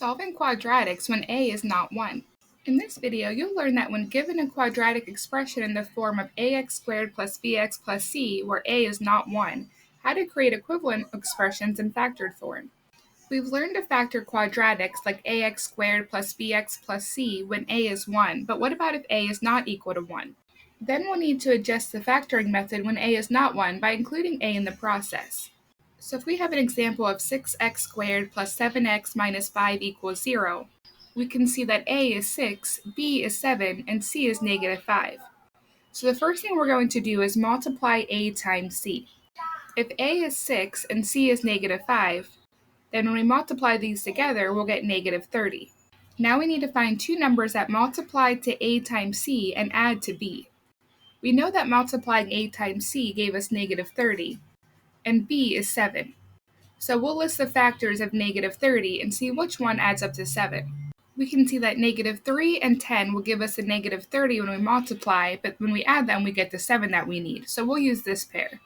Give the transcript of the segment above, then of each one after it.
Solving quadratics when a is not 1. In this video, you'll learn that when given a quadratic expression in the form of ax squared plus bx plus c, where a is not 1, how to create equivalent expressions in factored form. We've learned to factor quadratics like ax squared plus bx plus c when a is 1, but what about if a is not equal to 1? Then we'll need to adjust the factoring method when a is not 1 by including a in the process. So if we have an example of 6x squared plus 7x minus 5 equals 0, we can see that a is 6, b is 7, and c is negative 5. So the first thing we're going to do is multiply a times c. If a is 6 and c is negative 5, then when we multiply these together, we'll get negative 30. Now we need to find two numbers that multiply to a times c and add to b. We know that multiplying a times c gave us negative 30, and b is 7. So we'll list the factors of negative 30 and see which one adds up to 7. We can see that negative 3 and 10 will give us a negative 30 when we multiply, but when we add them, we get the 7 that we need. So we'll use this pair.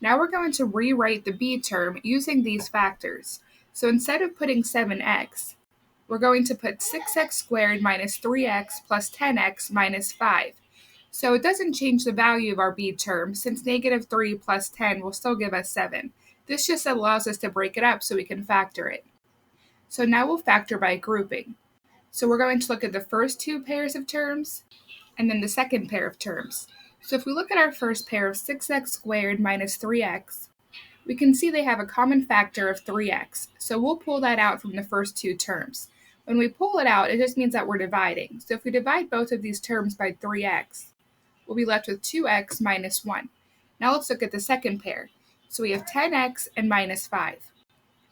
Now we're going to rewrite the b term using these factors. So instead of putting 7x, we're going to put 6x squared minus 3x plus 10x minus 5. So it doesn't change the value of our b term, since negative 3 plus 10 will still give us 7. This just allows us to break it up so we can factor it. So now we'll factor by grouping. So we're going to look at the first two pairs of terms, and then the second pair of terms. So if we look at our first pair of 6x squared minus 3x, we can see they have a common factor of 3x. So we'll pull that out from the first two terms. When we pull it out, it just means that we're dividing. So if we divide both of these terms by 3x, we'll be left with 2x minus 1. Now let's look at the second pair. So we have 10x and minus 5.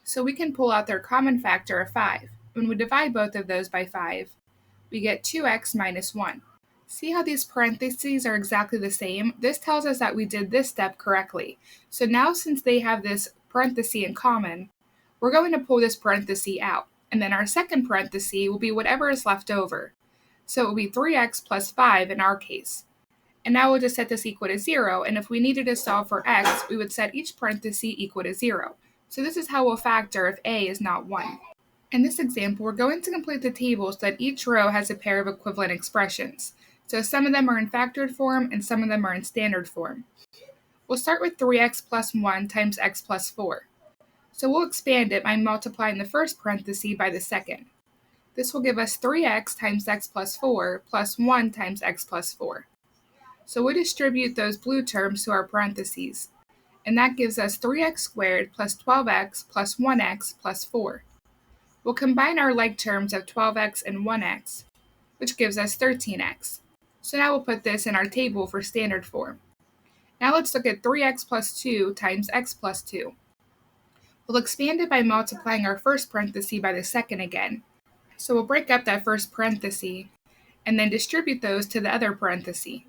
So we can pull out their common factor of 5. When we divide both of those by 5, we get 2x minus 1. See how these parentheses are exactly the same? This tells us that we did this step correctly. So now since they have this parenthesis in common, we're going to pull this parenthesis out. And then our second parenthesis will be whatever is left over. So it will be 3x plus 5 in our case. And now we'll just set this equal to 0, and if we needed to solve for x, we would set each parenthesis equal to 0. So this is how we'll factor if a is not 1. In this example, we're going to complete the table so that each row has a pair of equivalent expressions. So some of them are in factored form and some of them are in standard form. We'll start with 3x plus 1 times x plus 4. So we'll expand it by multiplying the first parenthesis by the second. This will give us 3x times x plus 4 plus 1 times x plus 4. So we'll distribute those blue terms to our parentheses, and that gives us 3x squared plus 12x plus 1x plus 4. We'll combine our like terms of 12x and 1x, which gives us 13x. So now we'll put this in our table for standard form. Now let's look at 3x plus 2 times x plus 2. We'll expand it by multiplying our first parenthesis by the second again. So we'll break up that first parenthesis, and then distribute those to the other parenthesis.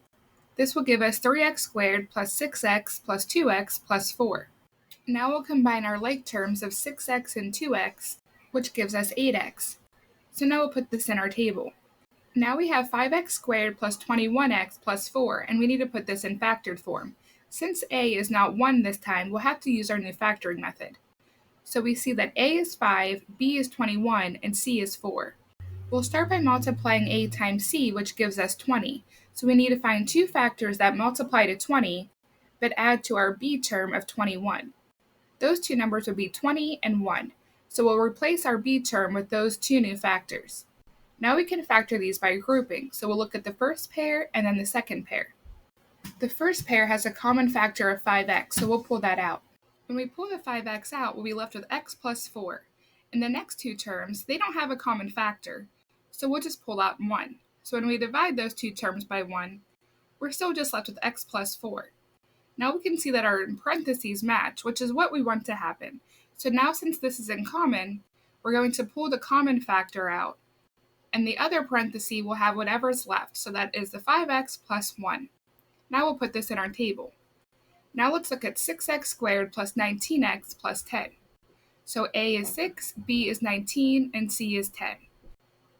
This will give us 3x squared plus 6x plus 2x plus 4. Now we'll combine our like terms of 6x and 2x, which gives us 8x. So now we'll put this in our table. Now we have 5x squared plus 21x plus 4, and we need to put this in factored form. Since a is not 1 this time, we'll have to use our new factoring method. So we see that a is 5, b is 21, and c is 4. We'll start by multiplying a times c, which gives us 20. So we need to find two factors that multiply to 20, but add to our b term of 21. Those two numbers would be 20 and 1. So we'll replace our b term with those two new factors. Now we can factor these by grouping. So we'll look at the first pair and then the second pair. The first pair has a common factor of 5x, so we'll pull that out. When we pull the 5x out, we'll be left with x plus 4. In the next two terms, they don't have a common factor, so we'll just pull out 1. So when we divide those two terms by 1, we're still just left with x plus 4. Now we can see that our parentheses match, which is what we want to happen. So now since this is in common, we're going to pull the common factor out, and the other parenthesis will have whatever's left, so that is the 5x plus 1. Now we'll put this in our table. Now let's look at 6x squared plus 19x plus 10. So a is 6, b is 19, and c is 10.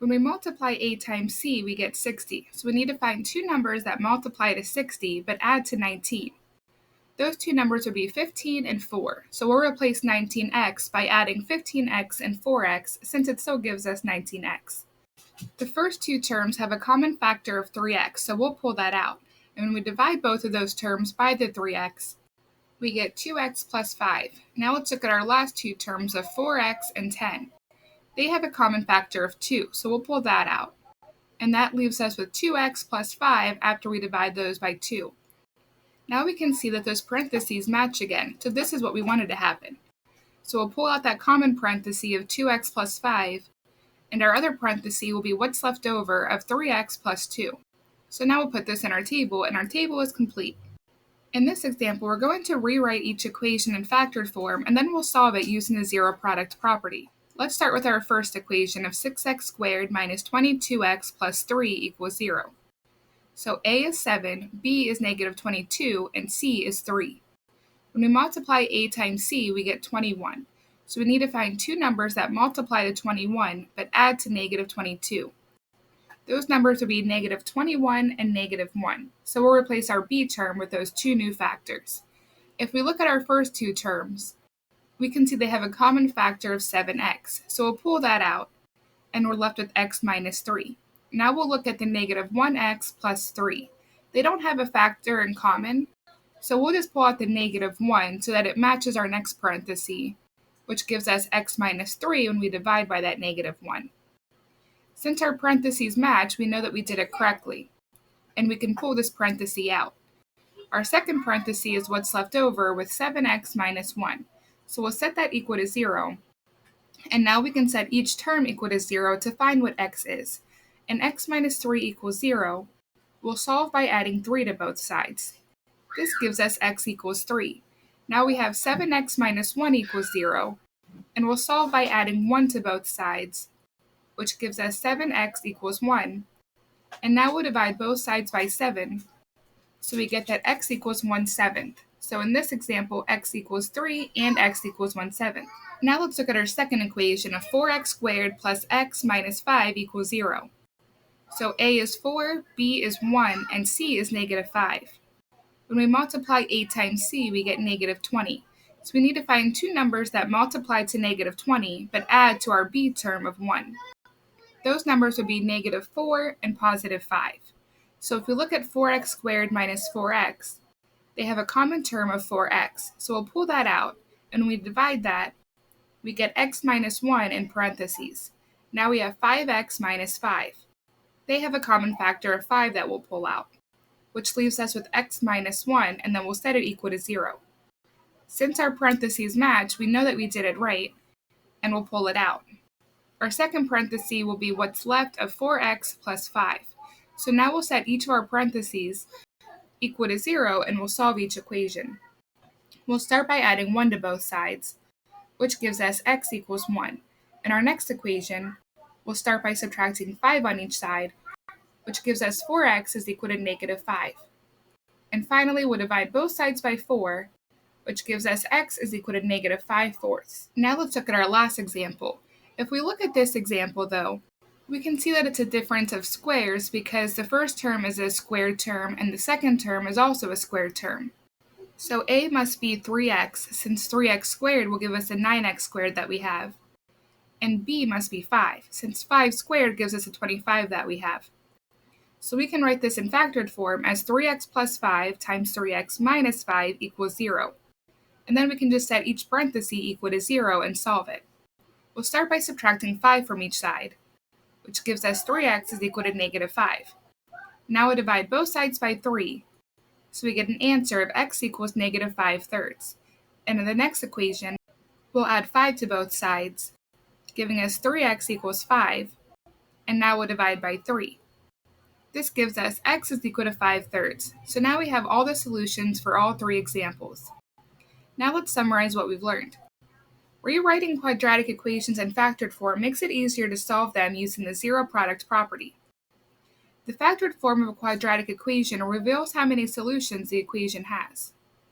When we multiply a times c, we get 60. So we need to find two numbers that multiply to 60 but add to 19. Those two numbers would be 15 and 4, so we'll replace 19x by adding 15x and 4x since it still gives us 19x. The first two terms have a common factor of 3x, so we'll pull that out. And when we divide both of those terms by the 3x, we get 2x plus 5. Now let's look at our last two terms of 4x and 10. They have a common factor of 2, so we'll pull that out. And that leaves us with 2x plus 5 after we divide those by 2. Now we can see that those parentheses match again, so this is what we wanted to happen. So we'll pull out that common parenthesis of 2x plus 5, and our other parenthesis will be what's left over of 3x plus 2. So now we'll put this in our table, and our table is complete. In this example, we're going to rewrite each equation in factored form, and then we'll solve it using the zero product property. Let's start with our first equation of 6x squared minus 22x plus 3 equals 0. So a is 7, b is negative 22, and c is 3. When we multiply a times c, we get 21. So we need to find two numbers that multiply to 21, but add to negative 22. Those numbers would be negative 21 and negative 1. So we'll replace our b term with those two new factors. If we look at our first two terms, we can see they have a common factor of 7x. So we'll pull that out, and we're left with x minus 3. Now we'll look at the negative 1x plus 3. They don't have a factor in common, so we'll just pull out the negative 1 so that it matches our next parenthesis, which gives us x minus 3 when we divide by that negative 1. Since our parentheses match, we know that we did it correctly, and we can pull this parenthesis out. Our second parenthesis is what's left over with 7x minus 1. So we'll set that equal to 0, and now we can set each term equal to 0 to find what x is. And x minus 3 equals 0, we'll solve by adding 3 to both sides. This gives us x equals 3. Now we have 7x minus 1 equals 0, and we'll solve by adding 1 to both sides, which gives us 7x equals 1. And now we'll divide both sides by 7, so we get that x equals 1/7. So in this example, x equals 3 and x equals 1/7. Now let's look at our second equation of 4x squared plus x minus 5 equals 0. So a is 4, b is 1, and c is negative 5. When we multiply a times c, we get negative 20. So we need to find two numbers that multiply to negative 20, but add to our b term of 1. Those numbers would be negative 4 and positive 5. So if we look at 4x squared minus 4x, they have a common term of 4x. So we'll pull that out, and when we divide that, we get x minus 1 in parentheses. Now we have 5x minus 5. They have a common factor of 5 that we'll pull out, which leaves us with x minus 1, and then we'll set it equal to 0. Since our parentheses match, we know that we did it right, and we'll pull it out. Our second parenthesis will be what's left of 4x plus 5. So now we'll set each of our parentheses equal to 0, and we'll solve each equation. We'll start by adding 1 to both sides, which gives us x equals 1. In our next equation, we'll start by subtracting 5 on each side, which gives us 4x is equal to negative 5. And finally, we'll divide both sides by 4, which gives us x is equal to negative 5/4. Now let's look at our last example. If we look at this example, though, we can see that it's a difference of squares because the first term is a squared term and the second term is also a squared term. So a must be 3x, since 3x squared will give us the 9x squared that we have. And b must be 5, since 5 squared gives us a 25 that we have. So we can write this in factored form as 3x plus 5 times 3x minus 5 equals 0. And then we can just set each parenthesis equal to 0 and solve it. We'll start by subtracting 5 from each side, which gives us 3x is equal to negative 5. Now we'll divide both sides by 3, so we get an answer of x equals negative 5/3. And in the next equation, we'll add 5 to both sides, giving us 3x equals 5, and now we'll divide by 3. This gives us x is equal to 5/3. So now we have all the solutions for all three examples. Now let's summarize what we've learned. Rewriting quadratic equations in factored form makes it easier to solve them using the zero product property. The factored form of a quadratic equation reveals how many solutions the equation has.